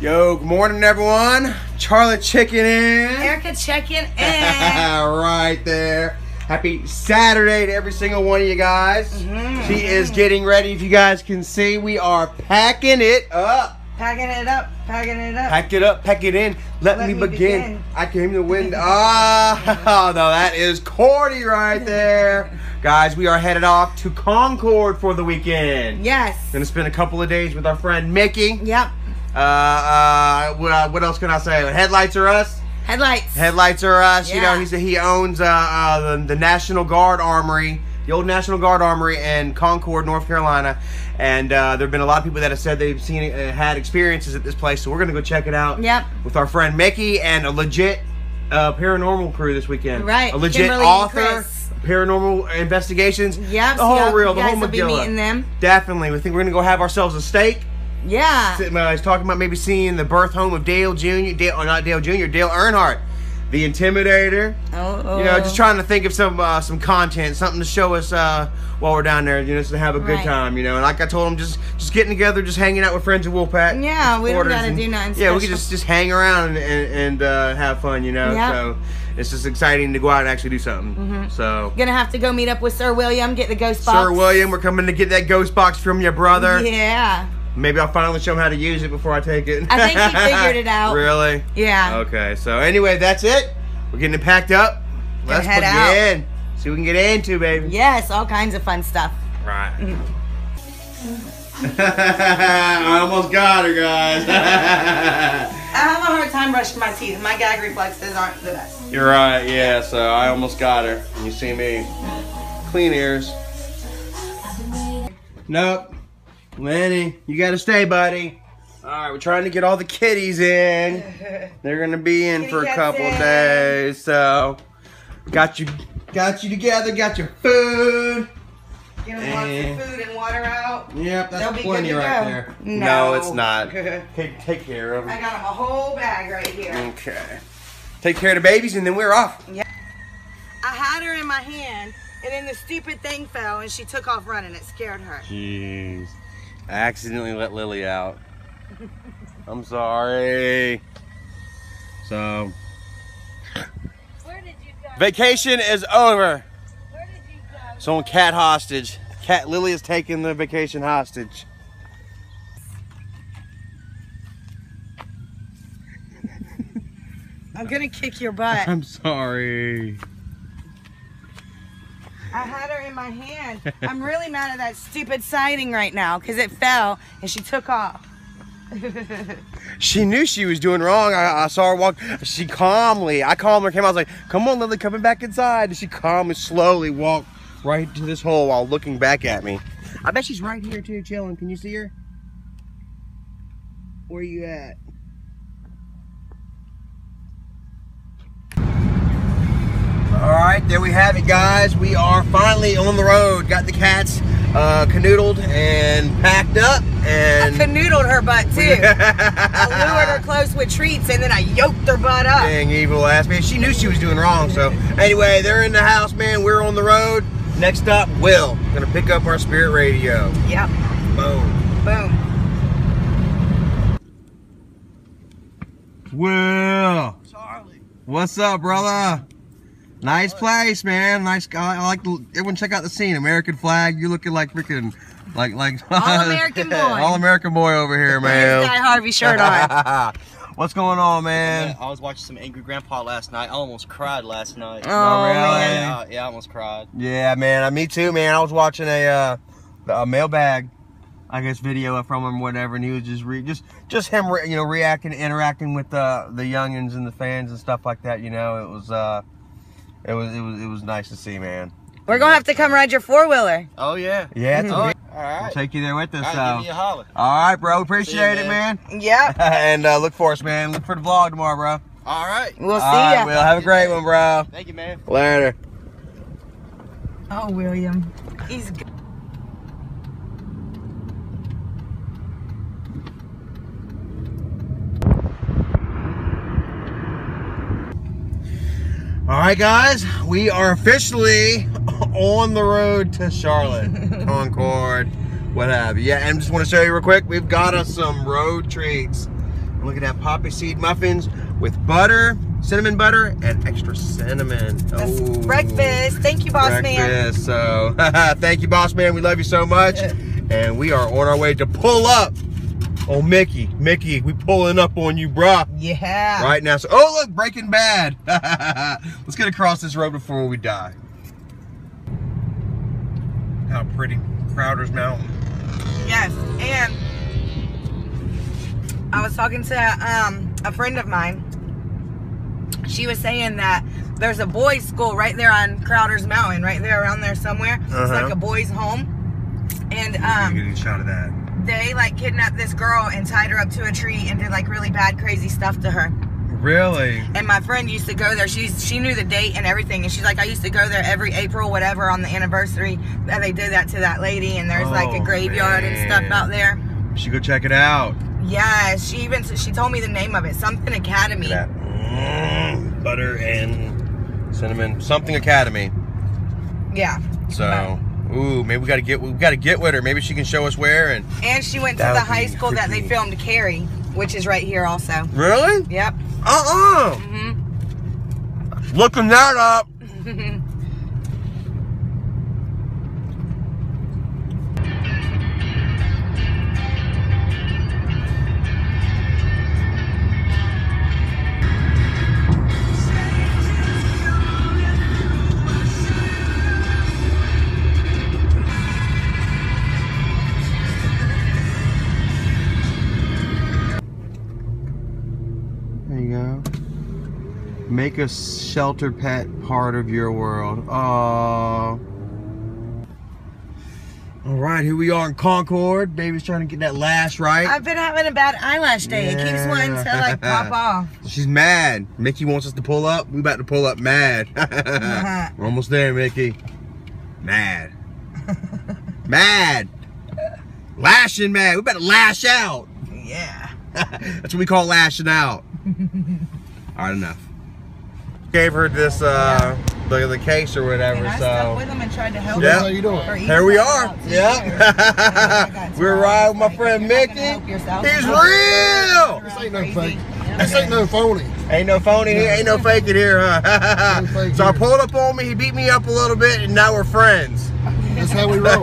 Yo, good morning, everyone. Charlotte checking in. Erica checking in. Right there. Happy Saturday to every single one of you guys. She is getting ready. If you guys can see, we are packing it up. Packing it up, packing it up. Pack it up, pack it in. Let me begin. I came to win. Oh, no, that is Cordy right there. Guys, we are headed off to Concord for the weekend. Yes. Gonna spend a couple of days with our friend Mickey. Yep. What else can I say? Headlights are us. Headlights. Headlights are us. Yeah. You know, he owns the National Guard Armory, the old National Guard Armory in Concord, North Carolina. And there have been a lot of people that have said they've seen had experiences at this place. So we're gonna go check it out. Yep. With our friend Mickey and a legit paranormal crew this weekend. Right. A legit Kimberly author. Paranormal investigations. Yep. The whole so real, the you whole guys will be Magilla. meeting them. Definitely. We think we're gonna go have ourselves a steak. Yeah. I was talking about maybe seeing the birth home of Dale Jr. Dale Earnhardt, the Intimidator. Oh. You know, just trying to think of some content, something to show us while we're down there. You know, just to have a good time. You know, and like I told him, just getting together, just hanging out with friends of Wolfpack. Yeah, we don't gotta do nothing special. Yeah, we could just hang around and have fun. You know, Yep. so it's just exciting to go out and actually do something. So Gonna have to go meet up with Sir William, get the ghost box. Sir William, we're coming to get that ghost box from your brother. Yeah. Maybe I'll finally show him how to use it before I take it. I think he figured it out. Really? Yeah. Okay, so anyway, that's it. We're getting it packed up. Let's head begin. See what we can get into, baby. Yes, all kinds of fun stuff. Right. I almost got her, guys. I have a hard time brushing my teeth. My gag reflexes aren't the best. You're right, yeah, so I almost got her. And you see me. Clean ears. Nope. Lenny, you gotta stay, buddy. Alright, we're trying to get all the kitties in. They're gonna be in for a couple days, so got you together, got your food. Get them lots of food and water out. Yep, that's plenty right there. No, it's not. Take care of them. I got them a whole bag right here. Okay. Take care of the babies and then we're off. Yeah. I had her in my hand and then the stupid thing fell and she took off running. It scared her. Jeez. I accidentally let Lily out. I'm sorry. So. Where did you go? Vacation is over. Where did you go? Someone cat hostage. Lily is taking the vacation hostage. I'm gonna kick your butt. I'm sorry. I had her in my hand. I'm really mad at that stupid siding right now because it fell and she took off. She knew she was doing wrong. I saw her walk. I calmly came out. I was like, come on, Lily, coming back inside. And she calmly, slowly walked right to this hole while looking back at me. I bet she's right here too, chilling. Can you see her? Where are you at? Alright, there we have it, guys. We are finally on the road. Got the cats canoodled and packed up. And I canoodled her butt too. I lured her close with treats and then I yoked her butt up. Dang evil ass, man. She knew she was doing wrong. So anyway, they're in the house, man. We're on the road. Next up, Will. Gonna pick up our Spirit Radio. Yep. Boom. Boom. Will. Charlie. What's up, brother? Nice place, man. Nice. I like everyone. Check out the scene. American flag. You're looking like freaking like All-American boy. All-American boy over here, man. Guy Harvey shirt on. What's going on, man? Yeah, I was watching some Angry Grandpa last night. I almost cried last night. Oh, really? man. Yeah, I almost cried. Yeah, man. Me too, man. I was watching a mailbag, I guess, video from him, whatever, and he was just him, you know, interacting with the youngins and the fans and stuff like that. You know, it was nice to see, man. We're gonna have to come ride your four-wheeler. Oh, yeah. Yeah, it's All okay. right. We'll take you there with us. All right, give me a holler. All right, bro. Appreciate it, man. Yep. And look for us, man. Look for the vlog tomorrow, bro. All right. We'll see All right, ya. Will. Have a great one, bro. Thank you, man. Later. Oh, William. He's good. All right, guys, we are officially on the road to Charlotte, Concord, what have you. Yeah, and just want to show you real quick, we've got us some road treats. Look at that poppy seed muffins with butter, cinnamon butter, and extra cinnamon. That's Oh, breakfast. Thank you, boss man. breakfast. So, thank you, boss man. We love you so much. And we are on our way to pull up on Mickey. Mickey, we pulling up on you, bruh. Yeah. Right now. So, oh, look, Breaking Bad. Let's get across this road before we die. How pretty. Crowder's Mountain. Yes, and I was talking to a friend of mine. She was saying that there's a boys' school right there on Crowder's Mountain, right there around there somewhere. It's like a boys' home. And Getting a shot of that. they like kidnapped this girl and tied her up to a tree and did like really bad, crazy stuff to her. Really? And my friend used to go there. She knew the date and everything. And she's like, I used to go there every April, whatever, on the anniversary that they did that to that lady. And there's like a graveyard and stuff out there. You should go check it out. Yeah, she told me the name of it. Something Academy. That butter and cinnamon, something Academy. Yeah. So, ooh, maybe we gotta get with her. Maybe she can show us where. And she went to That the would high be school that they freaky. filmed Carrie, which is right here also. Really? Yep. Looking that up. There you go. Make a shelter pet part of your world. Aww. All right, here we are in Concord. Baby's trying to get that lash right. I've been having a bad eyelash day. It keeps wanting to like pop off. She's mad. Mickey wants us to pull up. We about to pull up mad. We're almost there, Mickey. Mad. Mad. Lashing mad. We about to lash out. Yeah. That's what we call lashing out. All right, enough. Gave her this the case or whatever. And I so stuck with them and tried to help Yeah. her. How you doing? Or even here we help are. out, too. Yeah. We're riding with my friend You're not gonna Mickey. help yourself. He's You're real. This ain't no crazy. fake. This ain't no phony. Ain't no phony here, ain't no faking here, huh? No fake So I here. pulled up on me, he beat me up a little bit, and now we're friends. That's how we roll.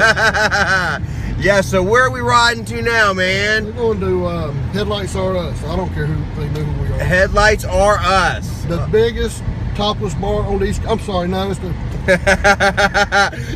Yeah, so where are we riding to now, We're man? going to Headlights Are Us. I don't care who they know who we are. Headlights Are Us. The biggest topless bar on the East. I'm sorry, no, it's the.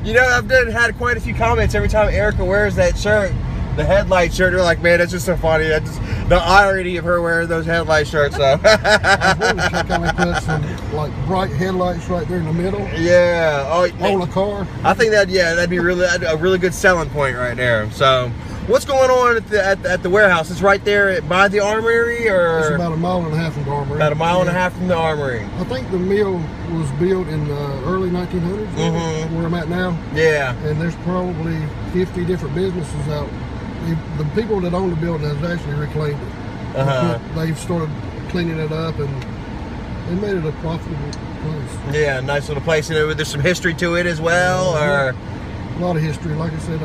You know, I've had quite a few comments every time Erica wears that shirt, the headlight shirt. They're like, man, that's just so funny. That's just the irony of her wearing those headlight shirts. So. I wanted to kind of put some like bright headlights right there in the middle Yeah. Oh, on a car. I think that'd be really a really good selling point right there. So, what's going on at the warehouse? It's right there by the armory, or It's about a mile and a half from the armory. about a mile and a half from the armory. I think the mill was built in the early 1900s, Mhm. where I'm at now, Yeah. and there's probably 50 different businesses out. The people that own the building has actually reclaimed it. Uh-huh. They've started cleaning it up and they made it a profitable place. Yeah, nice little place. And there's some history to it as well, or A lot of history. Like I said,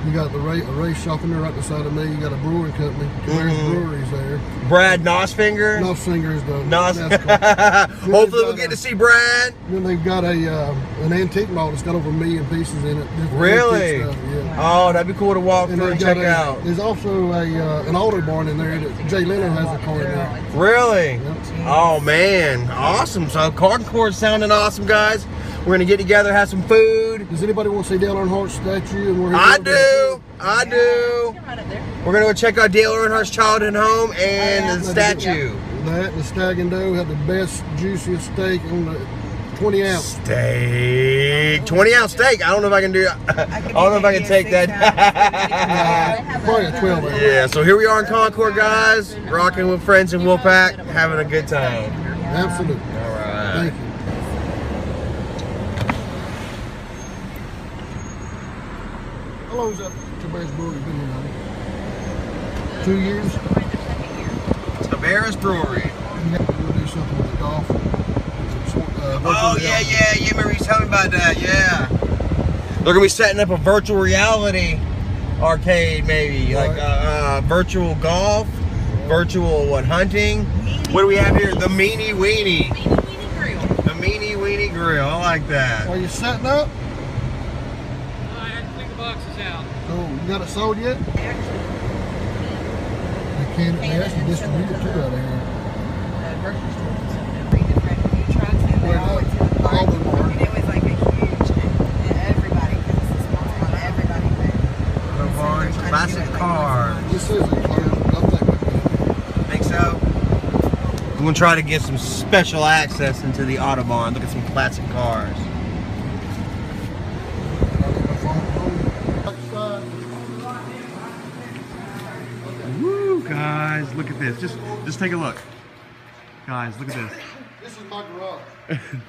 you got the race shop in there right beside of me. You got a brewing company. There's breweries there. Brad Nosfinger. Nosfinger is the Nos. NASCAR. Hopefully, we'll get to see Brad. Then they've got an antique mall that's got over 1 million pieces in it. Different Really? antique stuff, yeah. Oh, that'd be cool to walk through they've and got check out. There's also an auto barn in there that Jay Leno has a car in there. Really? Yep. Oh man, awesome. So Concord's sounding awesome, guys. We're gonna get together, have some food. Does anybody want to see Dale Earnhart's statue? And where he I built do. I do. We're gonna go check out Dale Earnhardt's childhood home and the statue. That and the Stag and Doe had the best, juiciest steak on the 20 ounce. Steak. 20-ounce steak. I don't know if I can do. I don't know if I can take that. Probably a 12 ounce. Yeah. So here we are in Concord, guys, rocking with friends in Wolfpack, having a good time. Absolutely. All right. Thank you. How long has that Tiberius Brewery been here now? 2 years? Tiberius Brewery. You have to go do something with the golf. Oh yeah. You remember you telling me about that? Yeah. They're gonna be setting up a virtual reality arcade, maybe Right. like virtual golf. virtual hunting. What do we have here? The Meanie Weenie. Meanie Weenie Grill. The Meanie Weenie Grill. I like that. Are you setting up? I had to clean the boxes out. Oh, you got it sold yet? They actually They actually distribute it too out of here. the grocery store and stuff. They bring different food trucks and they all went to the park. All of them are. And it was like a huge, and everybody, because it's a small town, everybody went. Autobahn classic cars. This is a car. I Think so? I'm gonna try to get some special access into the Autobahn. Look at some classic cars. Woo, guys, look at this. Just take a look. Guys, look at this. This is my garage.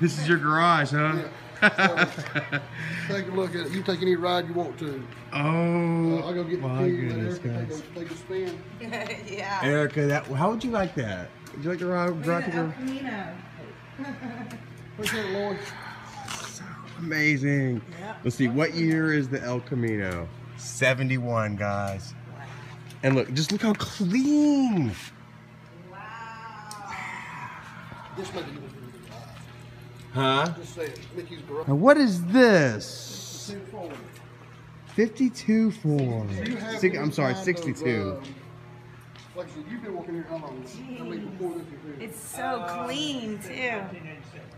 This is your garage, huh? Yeah. Take a look at it. You take any ride you want to. Oh, I'll go get the my key. goodness, guys. Take a spin. Yeah. Erica, how would you like that? Would you like to drive to the... What's that, Lloyd? Amazing. Yep. Let's see, what year is the El Camino? 71, guys. And look, just look how clean. This might be Huh? just say it. Mickey's garage. Now what is this? 52 Ford. I'm sorry, 62. Like I said, you've been working here how long? I mean, before this was here. It's so clean, too.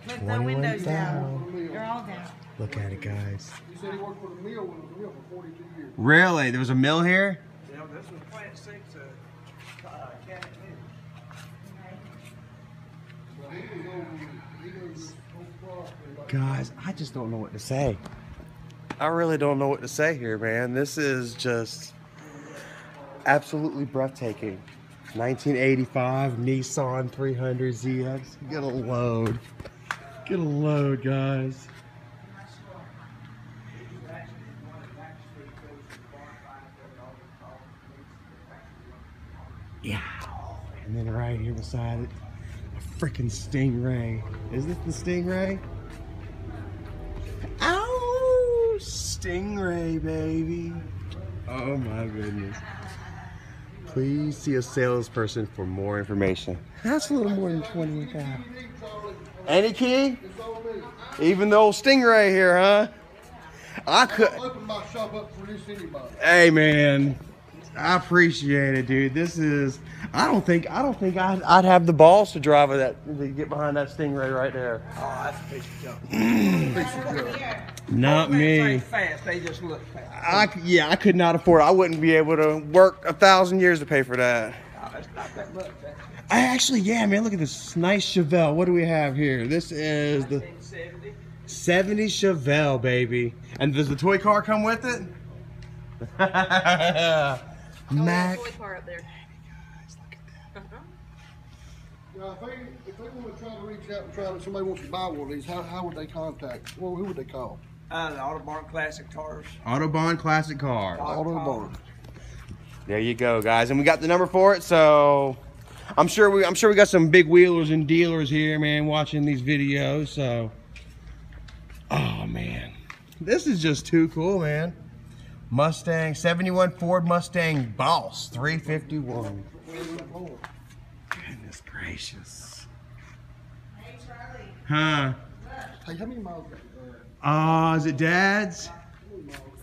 Put the 21 windows down. down. They're all down. Look at it, guys. He said he worked for the mill when it was a mill for 42 years. Really? There was a mill here? Yeah, this was Plant 6 Cabinet Mill. But he was over, he knows this whole property. Like, Guys, I just don't know what to say. I really don't know what to say here, man. This is just absolutely breathtaking. 1985 Nissan 300ZX. Get a load. Get a load, guys. Yeah. And then right here beside it, a freaking Stingray. Is this the Stingray? Ow! Stingray, baby. Oh my goodness. Please see a salesperson for more information. That's a little more than 20,000. Any key? Even the old Stingray here, huh? I could. I'll open my shop up for this anybody. Hey, man. I appreciate it, dude. This is. I don't think I'd have the balls to drive with that, to get behind that Stingray right there. Oh, that's a piece of junk. Piece of junk. Not me. Ain't fast, they just look fast. I could not afford it. I wouldn't be able to work 1,000 years to pay for that. Oh, it's not that much. Yeah, man, look at this nice Chevelle. What do we have here? This is the 70 Chevelle, baby. And does the toy car come with it? Mac. Toy car up there. Now, if they want to try to reach out and try to, somebody wants to buy one of these, how would they contact? Well, who would they call? The Autobahn Classic Cars. Autobahn Classic Car. Autobahn. There you go, guys. And we got the number for it, so I'm sure we got some big wheelers and dealers here, man, watching these videos. So, oh man, this is just too cool, man. Mustang 71 Ford Mustang Boss 351. Goodness gracious. Hey, Charlie. Huh? Hey, how many miles is that? Is it Dad's?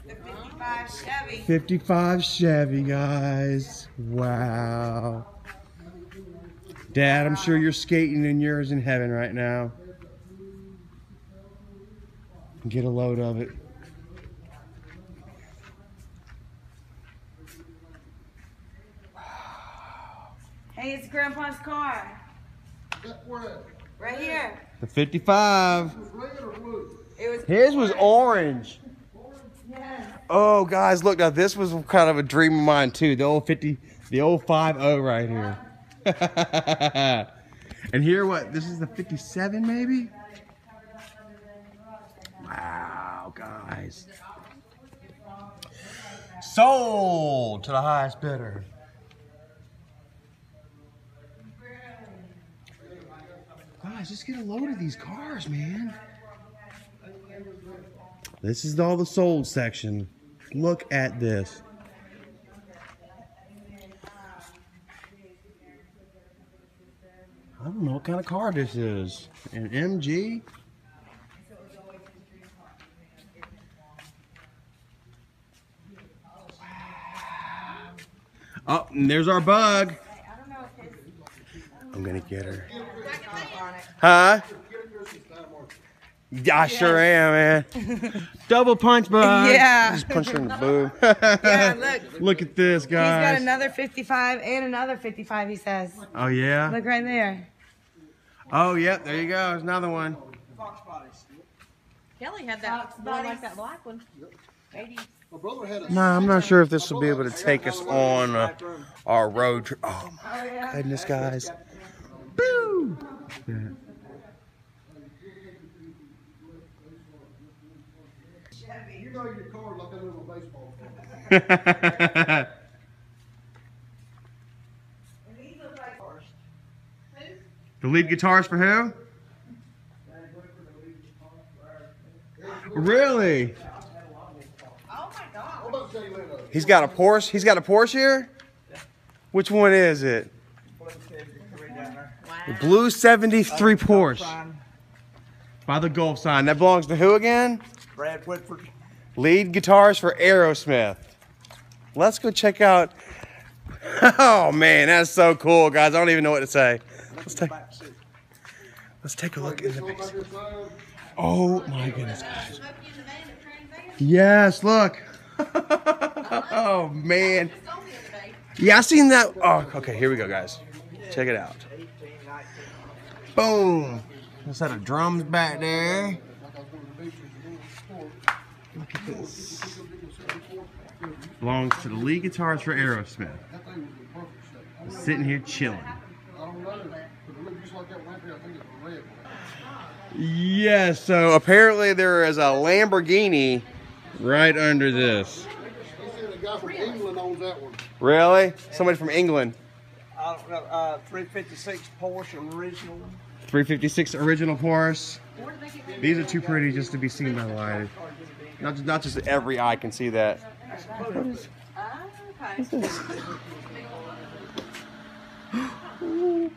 The 55 Chevy. 55 Chevy, guys. Wow. Dad, I'm sure you're skating in yours in heaven right now. Get a load of it. Hey, it's Grandpa's car. Where at? Right here. The 55. Was red or blue? It was. His was orange. Yes. Oh, guys, look, now this was kind of a dream of mine too. The old 50, the old 50 right here. And here, what? This is the 57, maybe? Wow, guys. Sold to the highest bidder. Guys, just get a load of these cars, man. This is all the sold section. Look at this. I don't know what kind of car this is. An MG? Oh, and there's our bug. I'm gonna get her. Huh? Yeah, I sure am, man. Double punch bug. Yeah. Just punch her in the boob. Yeah, look. Look at this, He's guys. got another 55 and another 55, he says. Oh, yeah? Look right there. Oh, yep, there you go. There's another one. Kelly had that one like that black one. 80s. My brother had a No, I'm not sure if this will be able to take us on our road trip. Oh, my goodness, guys. Boo! Yeah. You know your car like that little baseball. The lead guitarist for who? Really? He's got a Porsche. He's got a Porsche here? Which one is it? The blue 73 Porsche. By the Gulf sign. That belongs to who again? Brad Whitford. Lead guitarist for Aerosmith. Let's go check out. Oh man, that's so cool, guys. I don't even know what to say. Let's take a look in the basement. Oh my goodness, guys. Yes, look. Oh man. Yeah, I seen that. Oh, okay, here we go, guys. Check it out. Boom. A set of drums back there. Look at this. Belongs to the lead guitarist for Aerosmith. Sitting here chilling. Yes, so apparently there is a Lamborghini right under this. He said a guy from England owns that one. Really? Somebody from England. I don't know, 356 Porsche original. 356 original Porsche. These are too pretty just to be seen by light. Not just every eye can see that. What is this?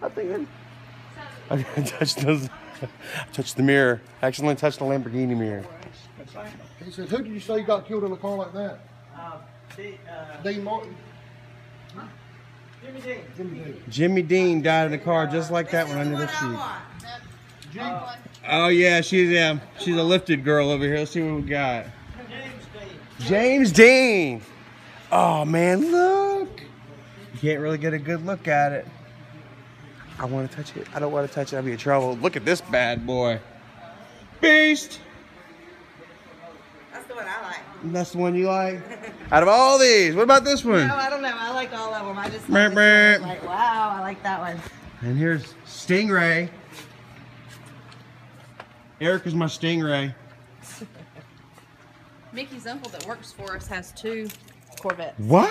I think I touched the mirror. I accidentally touched the Lamborghini mirror. He said, who did you say got killed in a car like that? Dean Martin. Jimmy Dean. Jimmy Dean died in a car just like that one under the sheet. Oh yeah, she's a lifted girl over here. Let's see what we got. James Dean. Oh man, look. You can't really get a good look at it. I want to touch it. I don't want to touch it. I'll be in trouble. Look at this bad boy. Beast. That's the one I like. That's the one you like? Out of all these, what about this one? No, I don't know. I like all of them. I just Burp, like, burp. like, wow, I like that one. And here's Stingray. Erica's my Stingray. Mickey's uncle that works for us has 2 Corvettes. What?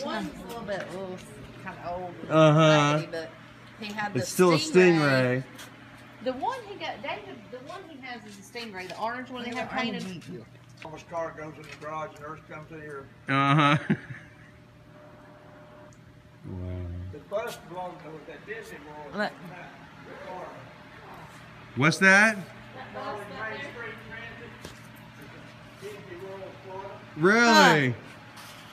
One's a little bit kind of old. Uh-huh. Raggedy, but he had the It's still a Stingray. The one he got, David, the one he has is a Stingray. The orange one they have painted. Almost car goes in the garage and Earth comes in here. Uh-huh. Wow. The bus belongs to that Disney World. Look. What's that? Really?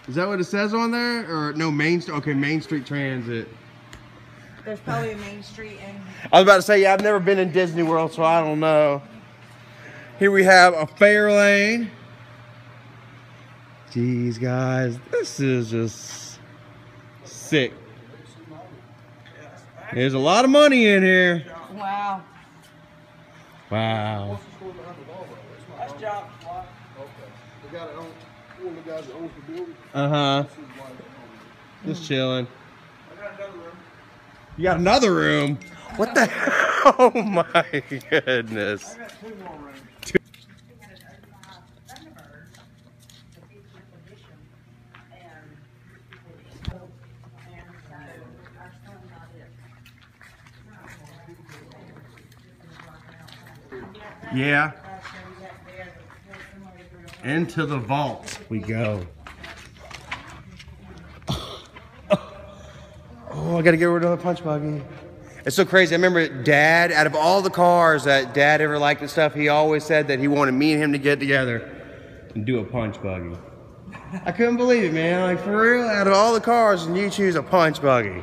Is that what it says on there? Or no, Main Street? Okay, Main Street Transit. There's probably a Main Street and I was about to say, yeah, I've never been in Disney World, so I don't know. Here we have a Fairlane. Jeez, guys, this is just sick. There's a lot of money in here. wow. Wow. That's John's spot. The guy that owns, one of the guys that owns the building. Uh-huh. Just chilling. I got another room. You got another room? What the hell? Oh my goodness. I got 2 more rooms. Yeah. Into the vault we go. Oh, I gotta get rid of the punch buggy. It's so crazy. I remember Dad, out of all the cars that Dad ever liked and stuff, he always said that he wanted me and him to get together and do a punch buggy. I couldn't believe it, man. Like, for real, out of all the cars, and you choose a punch buggy.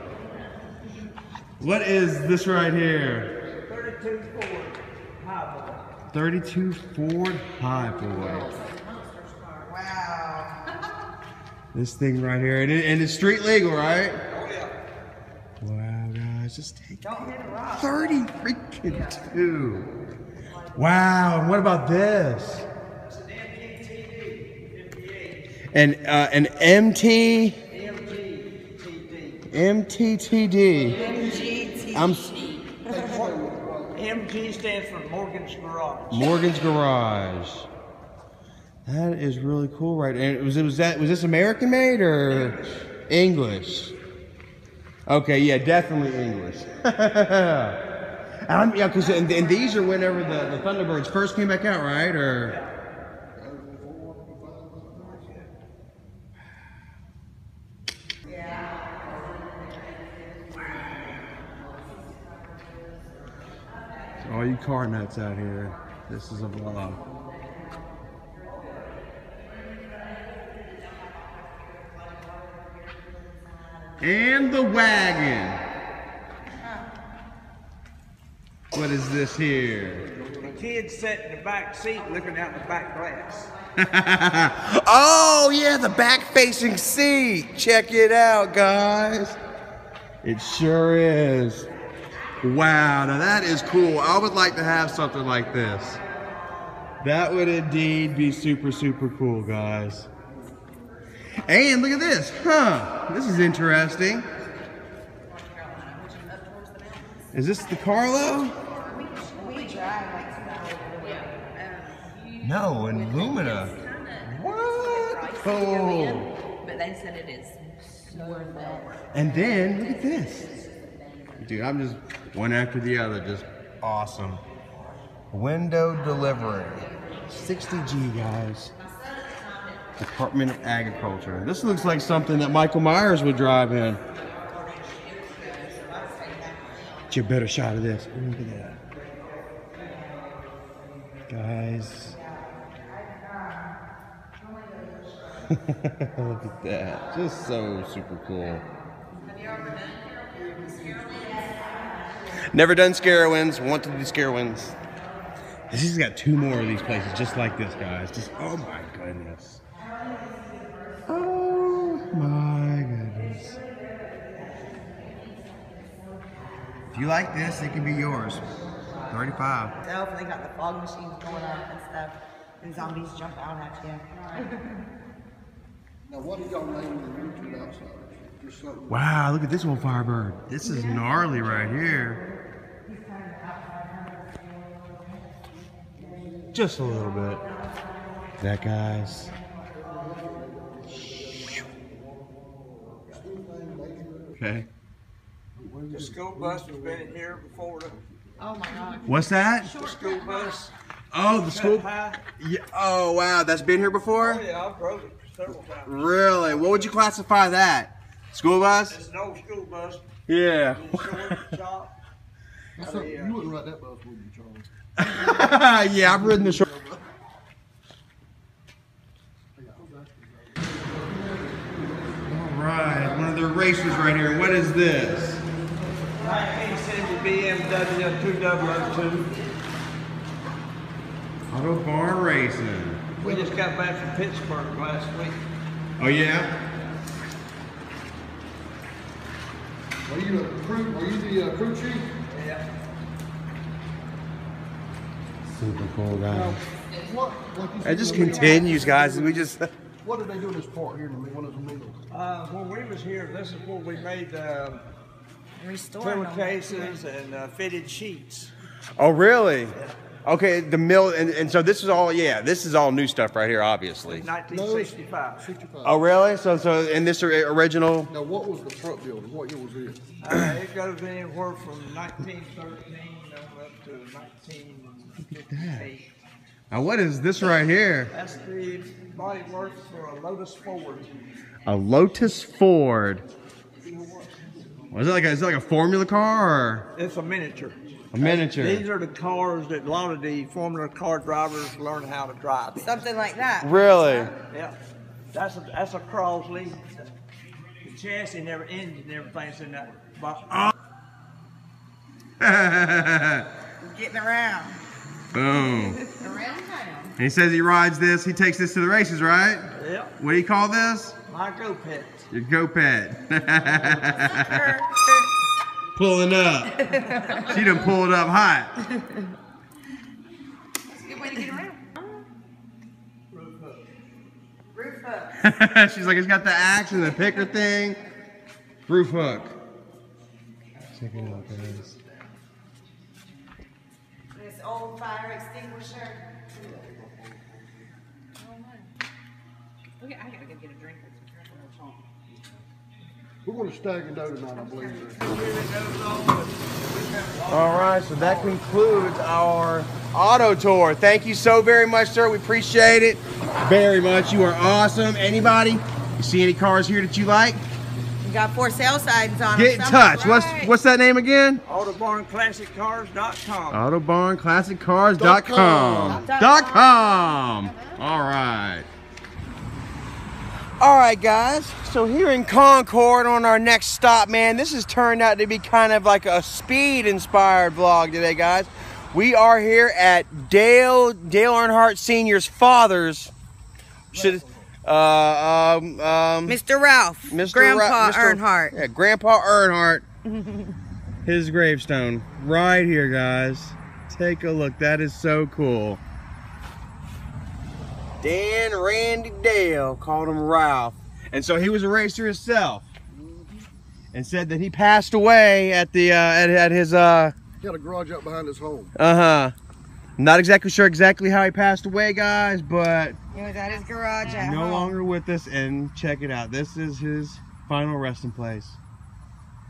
What is this right here? 32 Ford Highboy. 32 Ford Highboy. Wow. This thing right here, and it's street legal, right? Oh yeah. Wow, guys, just take Don't hit a rock. 30 freaking 2. Wow, and what about this? It's an MTTD 58. An MT MGTD. MTTD. MGT. MG stands for Morgan's Garage. Morgan's Garage. That is really cool, right? And was this American made or English? Okay, yeah, definitely English. Yeah, because and these are whenever the Thunderbirds first came back out, right? Or so all you car nuts out here, this is a vlog. And the wagon. What is this here? The kid sat in the back seat looking out the back glass. Oh yeah, the back-facing seat. Check it out, guys. It sure is. Wow, now that is cool. I would like to have something like this. That would indeed be super, super cool, guys. And look at this, huh? This is interesting. Is this the Carlo? We drive like No, in Lumina. What? Cool. But they said it is worth it. And then, look at this. Dude, I'm just one after the other, just awesome. Window delivery. 60G, guys. Department of Agriculture. This looks like something that Michael Myers would drive in. Get you a better shot of this. Look at that. Guys. Look at that. Just so super cool. Never done Scarowinds. Want to do Scarowinds. This has got 2 more of these places just like this, guys. Just, oh my goodness. Oh my goodness. If you like this, it can be yours. 35. myself, and they got the fog machines going on and stuff, and zombies jump out at you. Now, what do y'all name the YouTube outsiders? Just something. Wow, look at this one, Firebird. This is gnarly right here. Just a little bit. That, guys. Okay. The school bus has been in here before. Oh my gosh. What's that? The school bus. Oh, the school. High. Yeah. Oh, wow. That's been here Oh before? yeah, I've drove it several times. Really? What would you classify that? School bus? It's an old school bus. Yeah. Short, shop. So, you wouldn't ride that bus, would you, Charlie? Yeah, I've ridden the short. All right, one of the racers right here. What is this? 1970 BMW 2002. Auto Barn Racing. We just got back from Pittsburgh last week. Oh yeah? Are you the crew chief? Yeah. Super cool, guys. What? Like you It said, just in the middle- continues, guys. We just. What did they do in this part here in the one of the middle? When we was here, this is where we made Restoring them. pillowcases and fitted sheets. Oh really? Okay, the mill, and so this is all. Yeah, this is all new stuff right here, obviously. 1965. 65. Oh really? So and this original. Now, what was the truck building? What year was it? It goes anywhere from 1913 up to 1958. Now what is this right here? That's the body work for a Lotus Ford. A Lotus Ford. Was it is it like a formula car or It's a miniature. a miniature? These are the cars that a lot of the Formula car drivers learn how to drive. Something like that. Really? Yeah, that's a Crossley. The chassis and engine and everything's in that box. Getting around. Boom. Around town. And he says he rides this. He takes this to the races, right? Yep, What do you call this? my go-pet. Your go-pad. Pulling up. She done pulled up hot. That's a good way to get around. Roof hook. She's like, it's got the action, the picker thing. Roof hook. Check it out, guys. This old fire extinguisher. Okay, I gotta go get a drink. We're going to Stag and Doe tonight, I believe. All right, so that concludes our auto tour. Thank you so very much, sir. We appreciate it very much. You are awesome. Anybody? You see any cars here that you like? We got for sale signs on Get in them. touch. Right. What's that name again? AutobarnClassicCars.com. AutobarnClassicCars.com. .com. All right. All right, guys. So here in Concord on our next stop, man, this has turned out to be kind of like a speed-inspired vlog today, guys. We are here at Dale Earnhardt Sr.'s father's. Mr. Ralph. Mr. Grandpa Earnhardt. Yeah, Grandpa Earnhardt. His gravestone right here, guys. Take a look. That is so cool. Dan Randy Dale called him Ralph. And so he was a racer himself. And said that he passed away at the at his He had a garage out behind his home. Not exactly sure exactly how he passed away, guys, but He was at his garage at no home. longer with us. And check it out. This is his final resting place.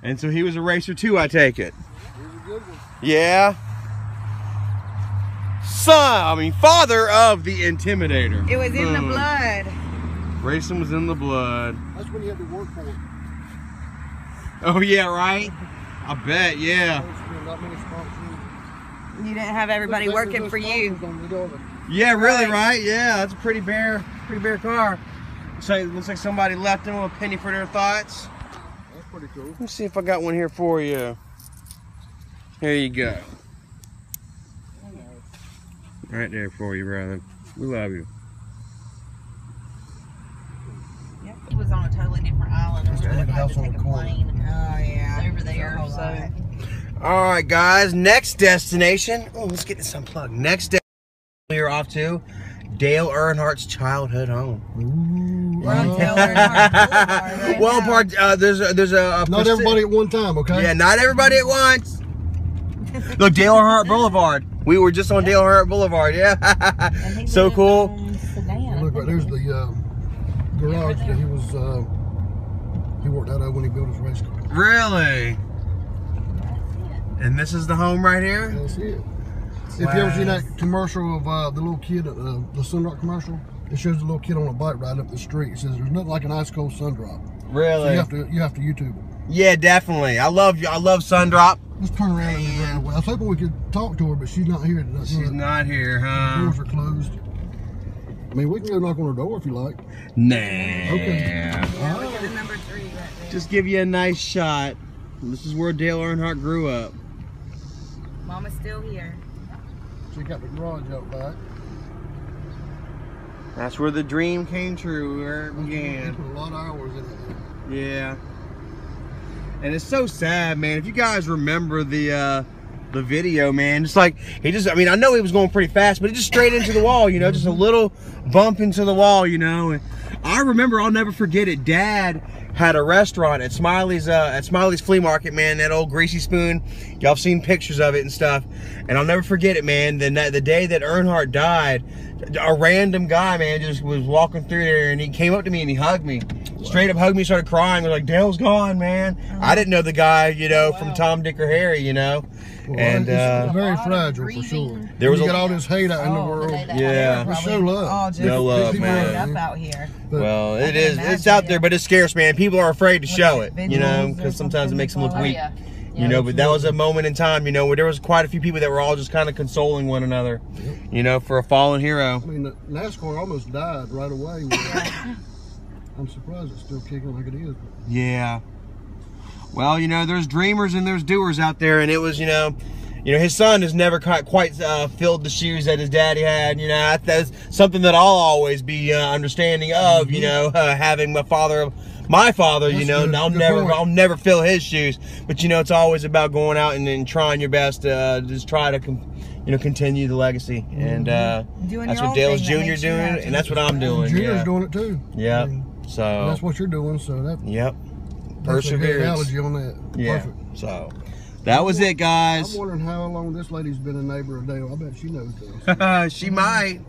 And so he was a racer too, I take it. He was a good one. Yeah. Father of the Intimidator. It was in the blood. Racing was in the blood. That's when you had to work for it. Oh yeah, right? I bet, yeah. Not many sponsors. You didn't have everybody working for you. Yeah, really, Right. right? Yeah, that's a pretty bare car. So it looks like somebody left them a penny for their thoughts. That's pretty cool. Let me see if I got one here for you. Here you go. Right there for you, brother. We love you. Yep. He was on a totally different island. Just like a house on the corner. Oh yeah. Over there, so. All right, guys. Next destination. Oh, let's get this unplugged. Next destination we're off to Dale Earnhardt's childhood home. We're on Dale Earnhardt Boulevard right Well, now. part there's a Not everybody at one time, okay? Yeah, not everybody at once. Look, Dale Earnhardt Boulevard. We were just on Dale Earnhardt Boulevard. Yeah, so cool. Look, right there's the garage that he worked out of when he built his race car. Really? And this is the home right here. That's it. If you ever seen that commercial of the little kid at the Sunrock commercial, it shows the little kid on a bike riding up the street. It says there's nothing like an ice cold sun drop. So Really? you have to YouTube it. Yeah, definitely. I love Sundrop. Let's turn around and drive away. I was hoping we could talk to her, but she's not here. She's not here, The huh? doors are closed. I mean, we can go knock on her door if you like. Nah. Okay. Yeah, look at the number 3 right there. Just give you a nice shot. This is where Dale Earnhardt grew up. Mama's still here. She got the garage out back. That's where the dream came true, where it He began. put a lot of hours in it. Yeah. And it's so sad, man. If you guys remember the video, man, just like I know he was going pretty fast, but he just straight into the wall, you know, just a little bump into the wall, you know. And I remember, I'll never forget it. Dad had a restaurant at Smiley's Flea Market, man, that old Greasy Spoon. Y'all have seen pictures of it and stuff. And I'll never forget it, man. The day that Earnhardt died, a random guy, man, just was walking through there and he came up to me and he hugged me. straight up hugged me, started crying. They're like, Dale's gone, man. I didn't know the guy, you know, from Tom, Dick, or Harry, you know. Well, And it's very fragile for sure. There was you a- got all this hate out in the world. Yeah. Just show love. All just No love, burned man. up out here. But Well, I it can is. imagine, It's out there, yeah. but it's scarce, man. People are afraid to show it, you know, Vigils or because sometimes it something makes them look like weak. Yeah. You know, but that was a moment in time, you know, where there was quite a few people that were all just kind of consoling one another, you know, for a fallen hero. I mean, the NASCAR almost died right away. I'm surprised it's still kicking like it is. Yeah. Well, you know, there's dreamers and there's doers out there, and it was, you know, his son has never quite filled the shoes that his daddy had. You know, that's something that I'll always be understanding of. You know, having my father, you know, good. I'll Good point. never fill his shoes. But you know, it's always about going out and trying your best to just try to, you know, continue the legacy. And Doing that's your what own Dale's thing that Jr. makes you doing, happy. and that's what I'm doing. Junior's Yeah. doing it too. Yeah. I mean, So. that's what you're doing. So that Yep. that's a good Perseverance. analogy on that. Yeah. Perfect. So that was it, guys. I'm wondering how long this lady's been a neighbor of Dale. I bet she knows Dale. She might.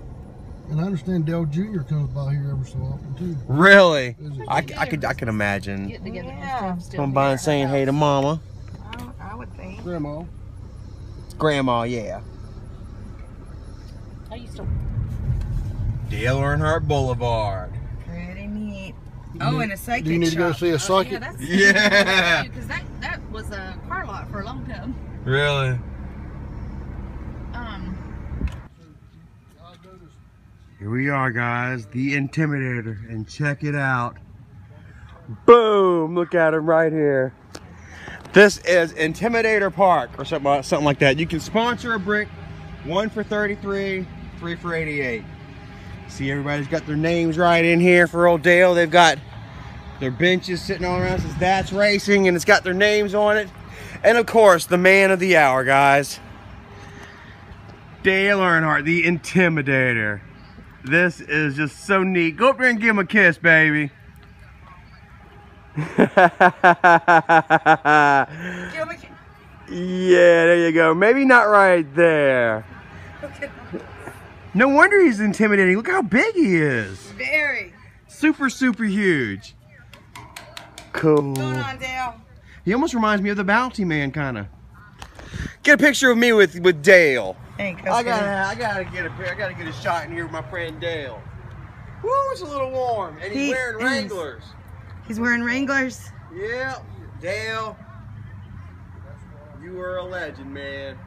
And I understand Dale Jr. comes by here every so often too. Really? I can imagine. Get together Yeah. and stuff. Come by and saying hey to mama. I would think. Grandma. Grandma, yeah. I used to. Dale Earnhardt Boulevard. Pretty neat. Oh, and a psychic Do you need to go shop. see a psychic? Yeah, that's Yeah. because that was a car lot for a long time. Really? Here we are, guys. The Intimidator. And check it out. Boom! Look at him right here. This is Intimidator Park or something like that. You can sponsor a brick. 1 for 33, 3 for 88. See, everybody's got their names right in here for old Dale. They've got their benches sitting all around. It says That's Racing, and it's got their names on it. And of course, the man of the hour, guys. Dale Earnhardt, the Intimidator. This is just so neat. Go up there and give him a kiss, baby. Yeah, there you go. Maybe not right there. No wonder he's intimidating. Look how big he is. Very. Super, super huge. Cool. What's going on, Dale? He almost reminds me of the Bounty Man, kind of. Get a picture of me with Dale. Thank I gotta get a shot in here with my friend Dale. Woo, it's a little warm, and he's He wearing is. Wranglers. He's wearing Wranglers. Yeah, Dale, you were a legend, man.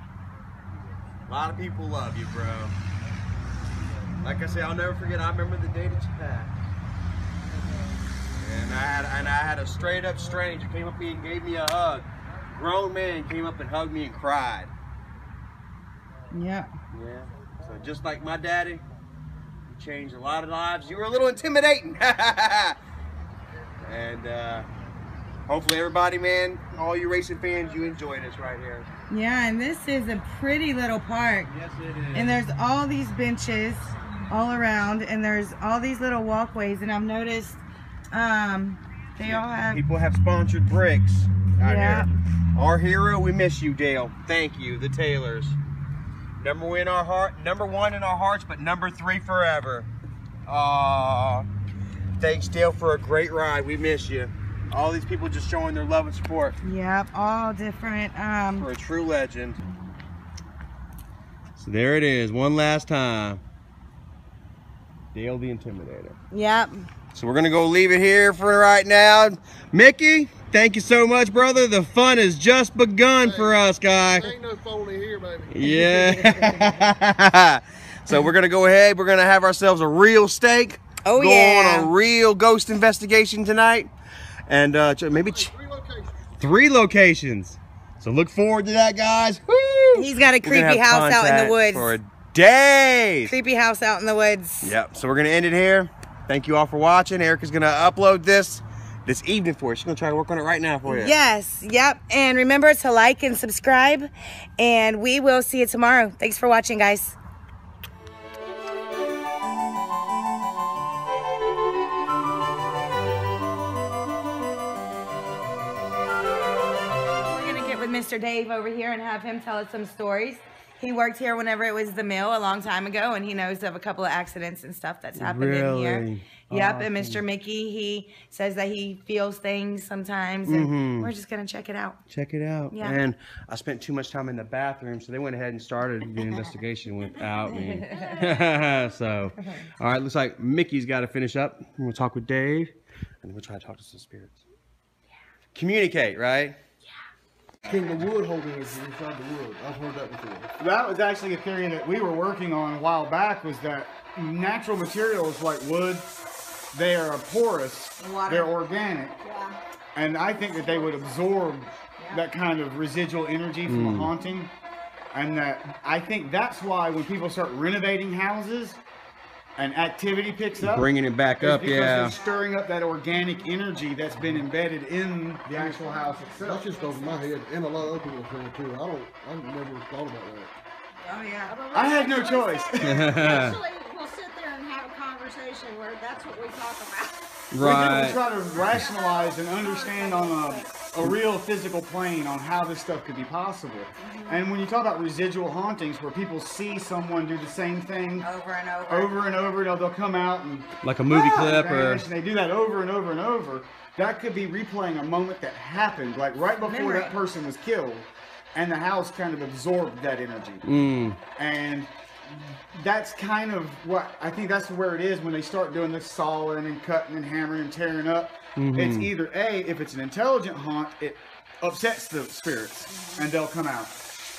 A lot of people love you, bro. Like I say, I'll never forget. I remember the day that you passed, and I had a straight up stranger came up to me and gave me a hug. Grown man came up and hugged me and cried. Yeah. Yeah. So just like my daddy, you changed a lot of lives. You were a little intimidating. And hopefully everybody, man, all you racing fans, you enjoy this right here. Yeah, and this is a pretty little park. Yes, it is. And there's all these benches all around, and there's all these little walkways, and I've noticed they all have. People have sponsored bricks out Yeah. here. Our hero, we miss you, Dale. Thank you, the Taylors. Number one in our hearts, but number 3 forever. Thanks, Dale, for a great ride. We miss you. All these people just showing their love and support Yep, all different. for a true legend. So there it is, one last time. Dale the Intimidator. Yep. So we're gonna go leave it here for right now. Mickey, thank you so much, brother. The fun has just begun for us, guy. Ain't no phony here, baby. Yeah. So we're gonna go ahead. We're gonna have ourselves a real steak. Oh, go yeah. on a real ghost investigation tonight, and maybe 3 locations. 3 locations. So look forward to that, guys. Woo! He's got a We're gonna creepy have house out in the contact woods. for days. Creepy house out in the woods. Yep. So we're gonna end it here. Thank you all for watching. Erica's gonna upload this evening for you. She's gonna try to work on it right now for you. Yes, yep. And remember to like and subscribe, and we will see you tomorrow. Thanks for watching, guys. We're gonna get with Mr. Dave over here and have him tell us some stories. He worked here whenever it was the mill a long time ago, and he knows of a couple of accidents and stuff that's happened in here. Really? Yep, Awesome. and Mr. Mickey, he says that he feels things sometimes, and we're just gonna check it out. Check it out. Yeah. And I spent too much time in the bathroom, so they went ahead and started the investigation without me. So, all right, looks like Mickey's got to finish up. We'll talk with Dave, and then we'll try to talk to some spirits. Yeah. Communicate, right? King the wood holding is inside the wood. I've heard that before. That was actually a theory that we were working on a while back, was that natural materials like wood, they are porous, Water. they're organic, Yeah. and I think that they would absorb that kind of residual energy from a haunting, and that I think that's why when people start renovating houses and activity picks up, Bringing it back it's up, because yeah. they're stirring up that organic energy that's been embedded in the actual house That's itself. just over my head, and a lot of other people think too. I've never thought about that. Oh yeah. I had no choice. Actually, we'll sit there and have a conversation where that's what we talk about. We Right. try to rationalize and understand on a real physical plane on how this stuff could be possible. And when you talk about residual hauntings, where people see someone do the same thing Over and over. over and over, they'll come out and Like a movie clip or... vanish, and they do that over and over and over. That could be replaying a moment that happened, like right before Memory. that person was killed, and the house kind of absorbed that energy. And that's kind of what I think, that's where it is when they start doing this sawing and cutting and hammering and tearing up. It's either if it's an intelligent haunt, it upsets the spirits and they'll come out.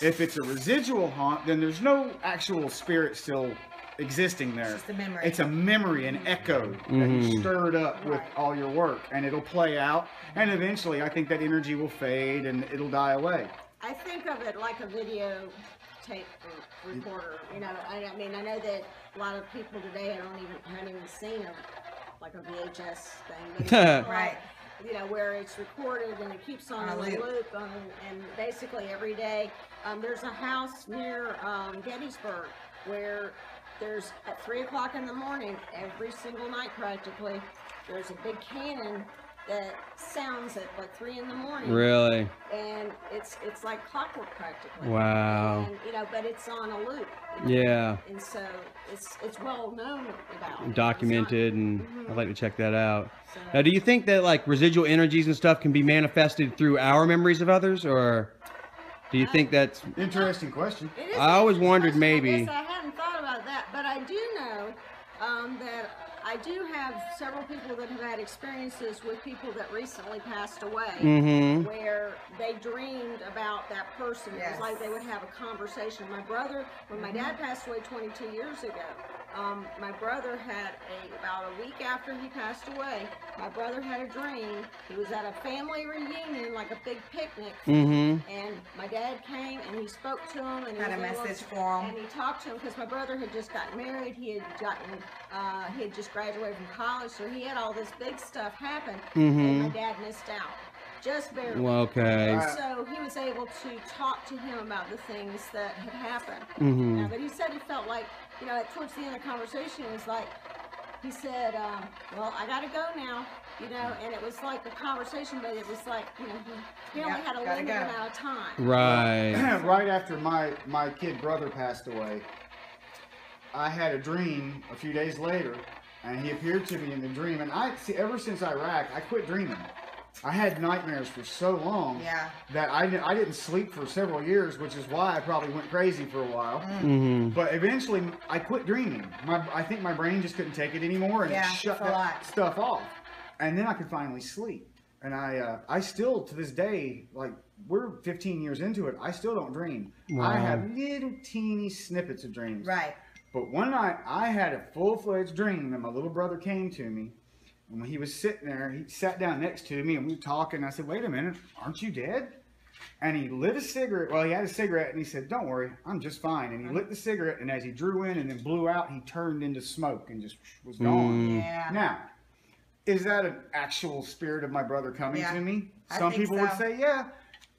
If it's a residual haunt, then there's no actual spirit still existing there. just a memory. It's a memory, an echo that you stirred up with all your work, and it'll play out, and eventually I think that energy will fade and it'll die away. I think of it like a video tape recorder. You know, I mean, I know that a lot of people today haven't even seen like a VHS thing. But Right. You know, where it's recorded and it keeps on On a in loop. a loop, and basically every day. There's a house near Gettysburg where there's at 3 o'clock in the morning every single night practically. There's a big cannon that sounds at like 3 in the morning. Really? And it's like clockwork practically. Wow. And, you know, but it's on a loop. you know, Yeah. And so it's well known about. Documented, and I'd like to check that out. So- Now, do you think that like residual energies and stuff can be manifested through our memories of others, or do you think that's... Interesting question. It is I always an interesting wondered question. maybe. I guess I hadn't thought about that, but I do know that I do have several people that have had experiences with people that recently passed away, where they dreamed about that person. It Yes. was like they would have a conversation. My brother, when my dad passed away 22 years ago, my brother had about a week after he passed away, my brother had a dream. He was at a family reunion, like a big picnic, and my dad came and he spoke to him and he Had a was able message to- for him. And he talked to him because my brother had just gotten married. He had just graduated from college, so he had all this big stuff happen, and my dad missed out. Just barely. Well, okay. So he was able to talk to him about the things that had happened. Mm-hmm. But he said he felt like, you know, towards the end of the conversation, it was like, he said, well, I gotta go now, you know, and it was like a conversation, but it was like, you know, he only Yep, had a gotta limited go. amount of time. Right. Right after my kid brother passed away, I had a dream a few days later, and he appeared to me in the dream. And I see, ever since Iraq, I quit dreaming. I had nightmares for so long Yeah. that I didn't sleep for several years, which is why I probably went crazy for a while. But eventually, I quit dreaming. I think my brain just couldn't take it anymore, and Yeah, it shut it's a that lot. stuff off. And then I could finally sleep. And I still, to this day, like, we're 15 years into it, I still don't dream. I have little teeny snippets of dreams. Right. But one night, I had a full-fledged dream that my little brother came to me. And when he was sitting there, he sat down next to me, and we were talking. I said, wait a minute, aren't you dead? And he lit a cigarette. Well, he had a cigarette, and he said, don't worry, I'm just fine. And he lit the cigarette, and as he drew in and then blew out, he turned into smoke and just was gone. Yeah. Now, is that an actual spirit of my brother coming Yeah, to me? I Some think people would so. say, yeah.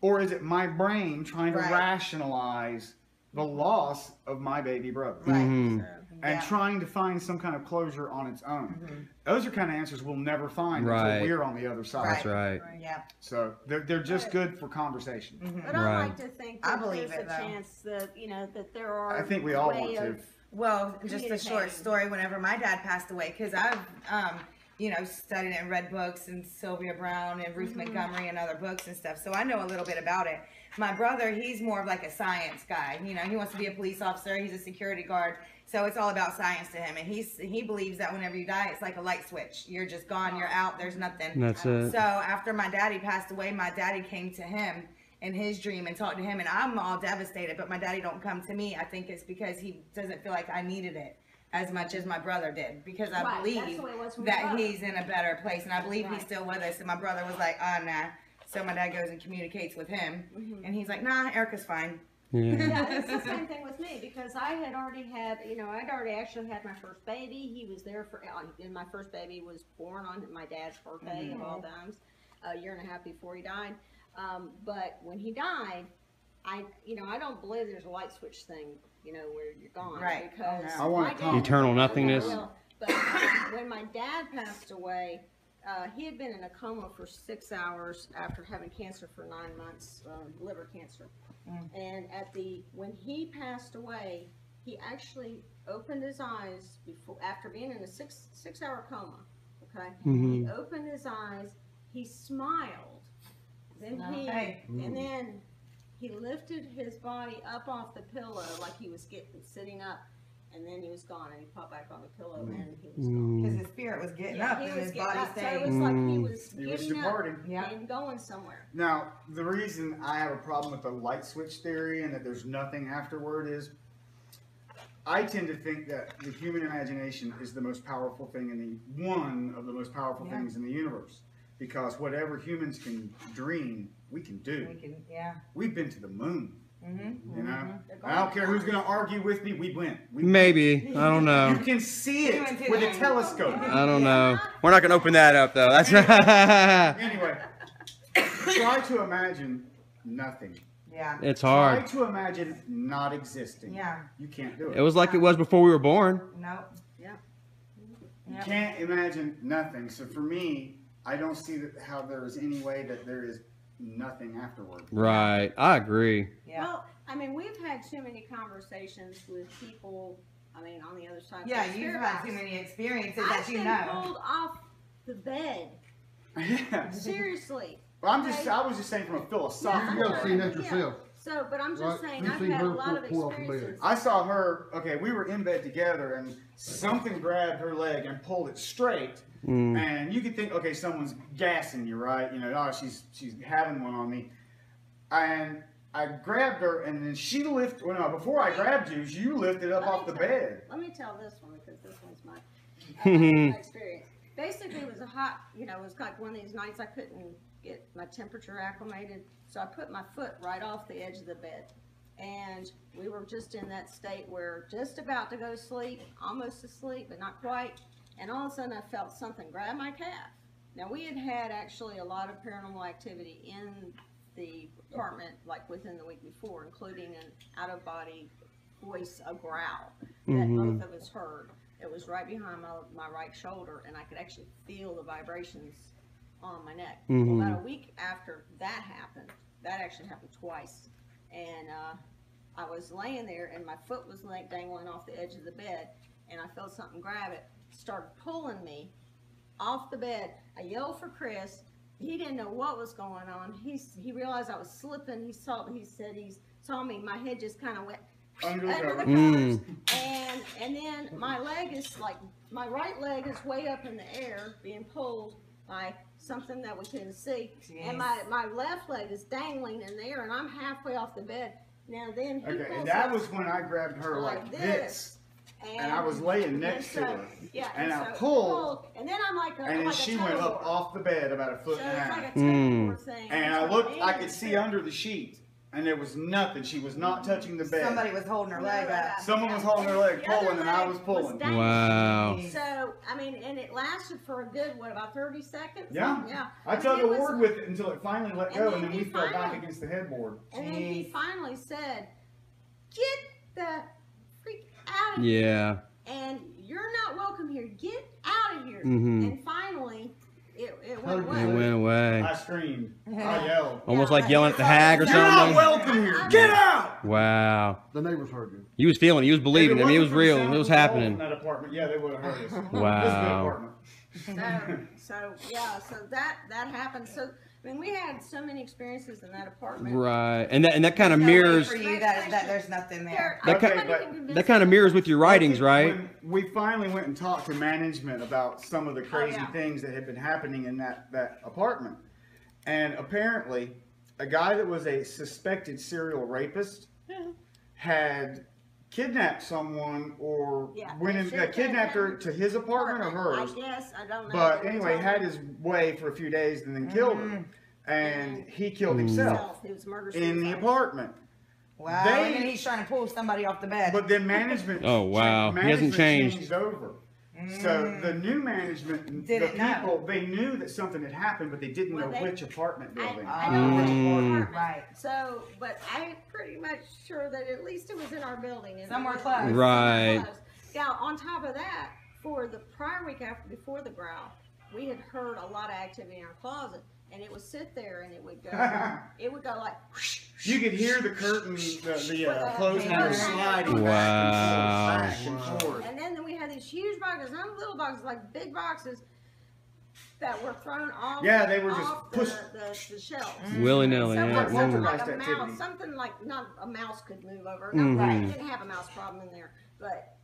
Or is it my brain trying to Right. rationalize the loss of my baby brother. Right. Mhm. So, And yeah. trying to find some kind of closure on its own. Those are kind of answers we'll never find Right. until we're on the other side. That's right. Yeah. So they're just good for conversation. But I Right. like to think I that believe there's it, a though. chance that, you know, that there are I think we all way want to. of- Well, just a short Communicating. story. Whenever my dad passed away, because I've, you know, studied and read books and Sylvia Brown and Ruth Montgomery and other books and stuff, so I know a little bit about it. My brother, he's more of like a science guy. You know, he wants to be a police officer. He's a security guard, so it's all about science to him. And he believes that whenever you die, it's like a light switch. You're just gone. You're out. There's nothing. That's it. So after my daddy passed away, my daddy came to him in his dream and talked to him, and I'm all devastated. But my daddy don't come to me. I think it's because he doesn't feel like I needed it as much as my brother did, because I Right, that's believe the way it was with my that brother. he's in a better place, and I believe he's Right. still with us. And my brother was like, nah. So my dad goes and communicates with him, and he's like, nah, Erica's fine. Yeah. Yeah, it's the same thing with me because I had already had, you know, I'd already actually had my first baby. He was there for, and my first baby was born on my dad's birthday of all times, a year and a half before he died. But when he died, I don't believe there's a light switch thing, you know, where you're gone. Right. Because I want my to dad- come. Eternal nothingness. Well, but when my dad passed away, he had been in a coma for 6 hours after having cancer for 9 months, liver cancer. And when he passed away, he actually opened his eyes after being in a six-hour coma. Okay, he opened his eyes, he smiled, then then he lifted his body up off the pillow like he was sitting up. And then he was gone, and he popped back on the pillow, and he was gone. Because his spirit was getting up, He and was his getting body up, so stayed. it was like he was He was getting up departing. Yeah. and going somewhere. Now, the reason I have a problem with the light switch theory and that there's nothing afterward is I tend to think that the human imagination is the most powerful thing one of the most powerful things in the universe. Because whatever humans can dream, we can do. We can, yeah. We've been to the moon. Mm-hmm. You know? I don't care who's going to argue with me, we went. Maybe. I don't You know. can see it with a telescope. I don't know. We're not gonna open that up though. That's Anyway, try to imagine nothing. Yeah. it's Try hard. to imagine not existing. Yeah. You can't do it. It was like it was before we were born. Nope. You can't imagine nothing. So for me, I don't see how there is any way that there is nothing afterward. Right. I agree. Yeah. Well, I mean, we've had too many conversations with people, I mean, on the other side. of Yeah, the you've spirit had box. too many experiences I've that you been know. pulled off the bed. Yeah. Seriously. Well, I was just saying from a You philosophical. gotta see that Yeah. yourself. So, but I'm just Right. saying, You I've see had a her lot of pull off the bed. experiences. I saw her, okay, we were in bed together and something grabbed her leg and pulled it straight. And you could think, okay, someone's gassing you, right? You know, oh, she's having one on me. And I grabbed her and then she lifted, well, no, before I grabbed you, you lifted up off the bed. Let me tell this one because this one's my experience. Basically, it was a hot, you know, it was like one of these nights I couldn't get my temperature acclimated. So I put my foot right off the edge of the bed. And we were just in that state where just about to go to sleep, almost asleep, but not quite. And all of a sudden I felt something grab my calf. Now we had had actually a lot of paranormal activity in the apartment like within the week before, including an out-of-body voice, a growl that both of us heard. It was right behind my right shoulder, and I could actually feel the vibrations on my neck. Well, about a week after that happened, that actually happened twice, and I was laying there, and my foot was dangling off the edge of the bed, and I felt something grab it, started pulling me off the bed. I yelled for Chris. He didn't know what was going on. He realized I was slipping. He said he saw me. My head just kind of went Under the under the cover. covers. And then my leg is like, my right leg is way up in the air being pulled by something that we couldn't see. And my left leg is dangling in the air, and I'm halfway off the bed. Now then he Okay, pulls and that up was when I grabbed her like this. and I was laying next to her. Yeah, And I so pulled, and then I'm like, and then she went up off the bed about a foot So and a it's half. like a tug thing. And I looked, I could see under the sheet, and there was nothing. She was not touching the bed. Somebody was holding her leg up. Someone was holding her leg, The other pulling, and I leg was pulling. dangling. Wow. So, I mean, and it lasted for a good, about 30 seconds? Yeah. Yeah. I tugged a word with it until it finally let And go, then and then he we fell back finally- against the headboard. And then he finally said, get the freak out of here. Yeah. And you're not welcome here. Get out of here. Mhm. And finally, it went It away. went away. I screamed. I yelled. Almost like yelling at the hag or You're not something. welcome here. Get out! Wow. The neighbors heard you. He was feeling it. He was believing it. I mean, it was If wasn't for real. the It sound was of the walls happening. in that apartment, yeah, they would have heard us. This is a good Wow. apartment. So that happened. So I mean, we had so many experiences in that apartment. Right. And that kind of No way mirrors. for you that there's nothing there. That Okay, kind, but that kind of mirrors with your writings, right? When we finally went and talked to management about some of the crazy yeah. things that had been happening in that apartment. And apparently, a guy that was a suspected serial rapist had kidnapped someone or went in, kidnapped her to his apartment or hers. I guess, I don't know. But anyway, had his way for a few days and then killed her. And he killed himself It was murder in the suicide. apartment. Wow. They- And he's trying to pull somebody off the bed. But then management. Oh, wow. He hasn't management changed. over. So the new management, Didn't the know. people, they knew that something had happened, but they didn't Well, know they- which apartment building. I know which apartment. Right. So, but I'm pretty much sure that at least it was in our building. And Somewhere it was- close. somewhere Right. close. Now, on top of that, for the prior week before the growl, we had heard a lot of activity in our closet, and it would sit there and it would go like. You could hear the curtain, the closing Yeah. door sliding Wow. back and forth. And then we had these huge boxes, not little boxes, like big boxes that were thrown off. Yeah, they were just off pushed. the shelves. Willy-nilly. Something, Yeah. something Mm. like a Poltergeist activity. mouse, something like not a mouse could move over. Mhm. No, right, it didn't have a mouse problem in there, but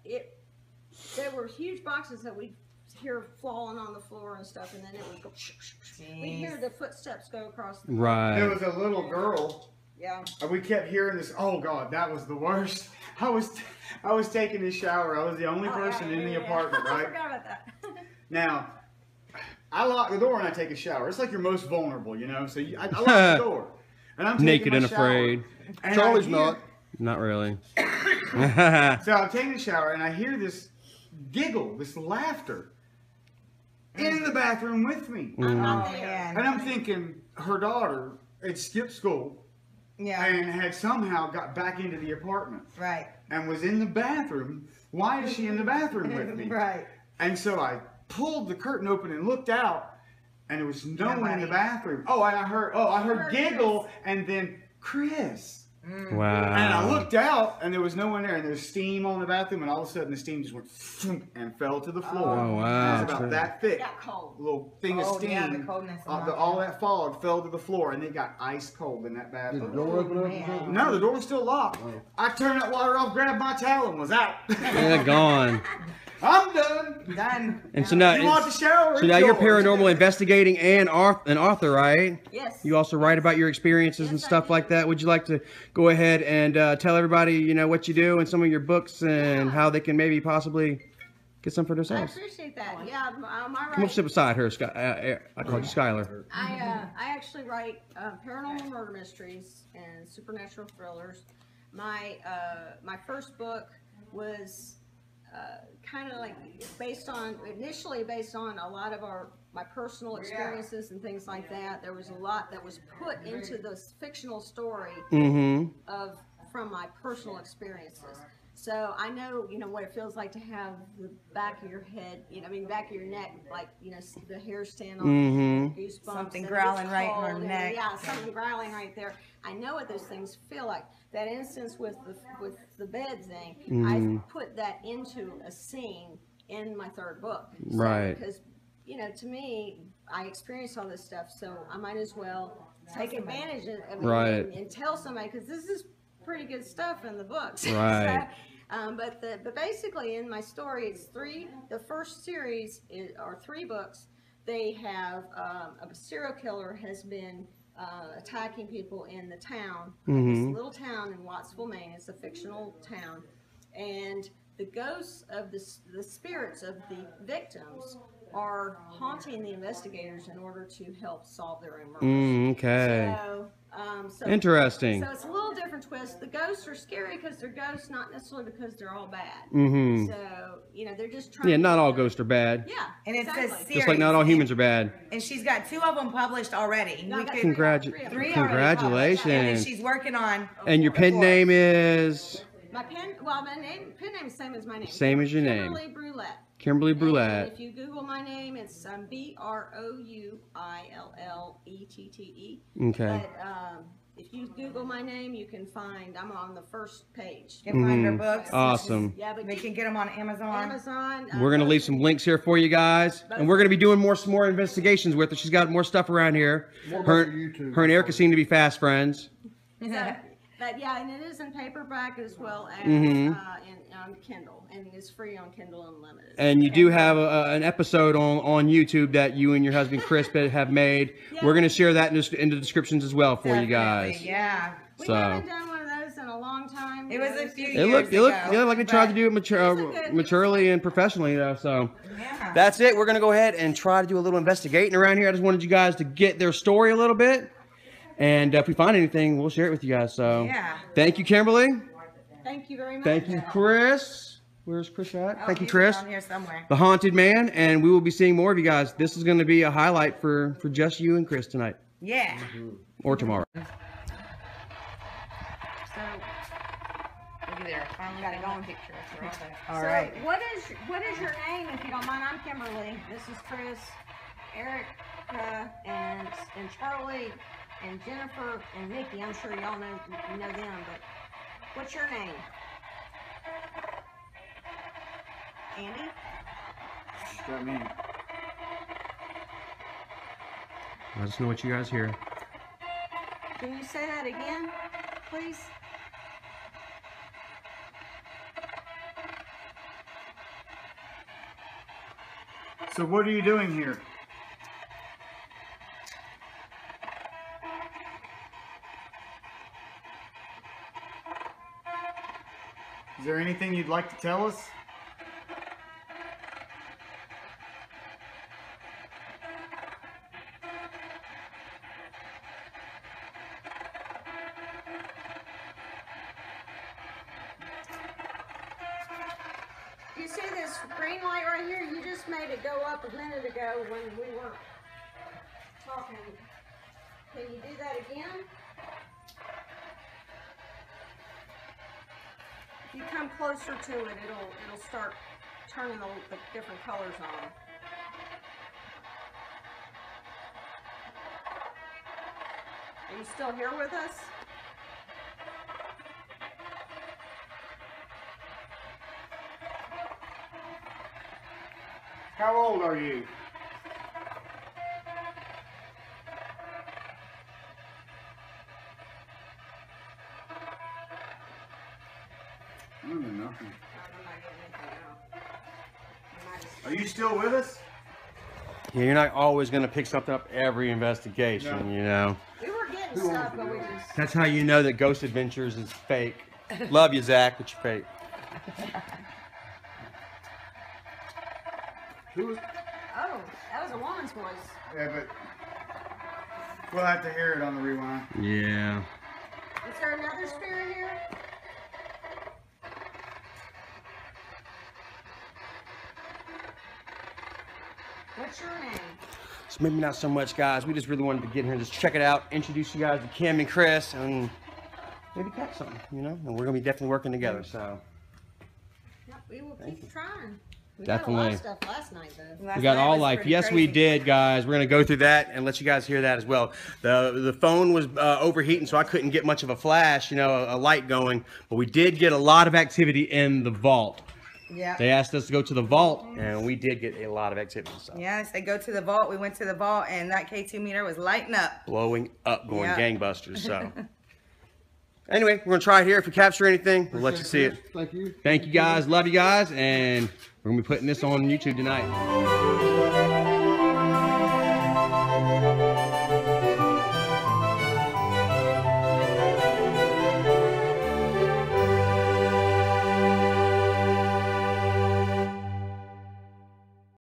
there were huge boxes that we'd hear falling on the floor and stuff, and then it would go. We'd hear the footsteps go across the. There Right. was a little girl. Yeah. And we kept hearing this. Oh God, that was the worst. I was taking a shower. I was the only person in the apartment, I right? forgot about that. Now, I lock the door when I take a shower. It's like you're most vulnerable, you know. So I lock the door, and I'm taking Naked my and shower, afraid. and Charlie's I hear- not. Not really. So I'm taking a shower, and I hear this giggle, this laughter, in the bathroom with me, Oh, man. and I'm thinking her daughter had skipped school Yeah. and had somehow got back into the apartment Right. and was in the bathroom. Why is she in the bathroom with me? Right. And so I pulled the curtain open and looked out, and there was no one in Nobody. the bathroom. Oh, and I heard giggle, and then Chris. Wow. And I looked out, and there was no one there, and there was steam on the bathroom, and all of a sudden the steam just went thump and fell to the floor. Oh, wow. It was about that thick. It got cold. A little thing of Oh, steam. yeah, the coldness of All that fog fell to the floor, and it got ice cold in that Did the bathroom. door open up or something? No, the door was still locked. I turned that water off, grabbed my towel, and was out. Yeah, gone. I'm done. Done. And so now, You want the shower? so It's now you're yours. paranormal investigating and an author, right? Yes. You also write about your experiences and Yes, I stuff do. like that. Would you like to go ahead and tell everybody, you know, what you do and some of your books and how they can maybe possibly get some for I themselves? appreciate that. Yeah, I Come up, write. sit beside her, I call you Skylar. I actually write paranormal murder mysteries and supernatural thrillers. My first book was kind of like initially based on a lot of my personal experiences and things like that. There was a lot that was put into this fictional story Mm-hmm. from my personal experiences. So I know, you know, what it feels like to have the back of your head, back of your neck, like, the hair stand on, Mm-hmm. goosebumps. Something and growling it's right in cold her and- neck. Yeah, something growling right there. I know what those things feel like. That instance with the bed thing, I put that into a scene in my third book. So, Right. Because, to me, I experienced all this stuff, so I might as well take advantage of it Right. and tell somebody, because this is pretty good stuff in the books. Right. But basically in my story, it's the first series are 3 books. They have a serial killer has been attacking people in the town, this little town in Wattsville, Maine. It's a fictional town, and the ghosts of the spirits of the victims are haunting the investigators in order to help solve their own murders. Okay. So Interesting. So it's a little different twist. The ghosts are scary because they're ghosts, not necessarily because they're all bad. Mm-hmm. So, they're just trying Yeah, not to, all ghosts are bad. Yeah. And it's a exactly. series. Just like not all humans are bad. And she's got 2 of them published already. No, We that's could, 3 already published. 3 already published. And then Congratulations. she's working on. And your pen fourth. name is? My pen name is same as my name. Same as your name. Kimberly Brulette. Kimberly And Brulette. if you Google my name, it's BROUILLETTE. Okay. But if you Google my name, you can find, I'm on the first page. You can find her books. Awesome. Yeah, but We can get them on Amazon. We're going to leave some links here for you guys. And we're going to be doing some more investigations with her. She's got more stuff around here. Her and Erica seem to be fast friends. But yeah, and it is in paperback as well as on Kindle, and it's free on Kindle Unlimited. And you do have an episode on YouTube that you and your husband Chris have made. Yeah. We're going to share that in the descriptions as well for you guys. Yeah. We So haven't done one of those in a long time. It was a few it years looked ago. like they tried to do it maturely and professionally, though. So Yeah. that's it. We're going to go ahead and try to do a little investigating around here. I just wanted you guys to get their story a little bit. And if we find anything, we'll share it with you guys. So Yeah. thank you, Kimberly. Thank you very much. Thank you, Chris. Where's Chris at? Oh, Thank you, he's Chris. down here somewhere. The Haunted Man, and we will be seeing more of you guys. This is going to be a highlight for just you and Chris tonight, Yeah. or tomorrow. So, look there. I finally got a going picture. All So, right. what is your name, if you don't mind? I'm Kimberly. This is Chris, Erica, and Charlie, and Jennifer, and Nikki. I'm sure y'all know them, but what's your name? Andy? Got me. Let us know what you guys hear. Can you say that again, please? So what are you doing here? Is there anything you'd like to tell us? You see this green light right here? You just made it go up a minute ago when we weren't talking. Can you do that again? If you come closer to it, it'll start turning the different colors on. Are you still here with us? How old are you? Nothing. Are you still with us? Yeah, you're not always going to pick something up every investigation, No. you know. We were getting stuff, but we just... That's how you know that Ghost Adventures is fake. Love you, Zach, but you're fake. Who? Oh, that was a woman's voice. Yeah, but we'll have to hear it on the rewind. Yeah. Is there another spirit here? What's your name? So maybe not so much, guys. We just really wanted to get here and just check it out, introduce you guys to Kim and Chris, and maybe catch something, you know? And we're going to be definitely working together, so. Yep, we will keep trying. We Definitely. got a lot of stuff last night, though. Last We got night all was life. pretty Yes, we crazy. did, guys. We're going to go through that and let you guys hear that as well. The phone was overheating, so I couldn't get much of a flash, you know, a light going. But we did get a lot of activity in the vault. Yeah. They asked us to go to the vault, and we did get a lot of activity. So. Yes, they go to the vault. We went to the vault, and that K2 meter was lighting up. Blowing up, going Yeah. gangbusters. So, anyway, we're gonna try it here. If we capture anything, we'll let you see it. Thank you. Thank you guys. Love you guys, and we're gonna be putting this on YouTube tonight.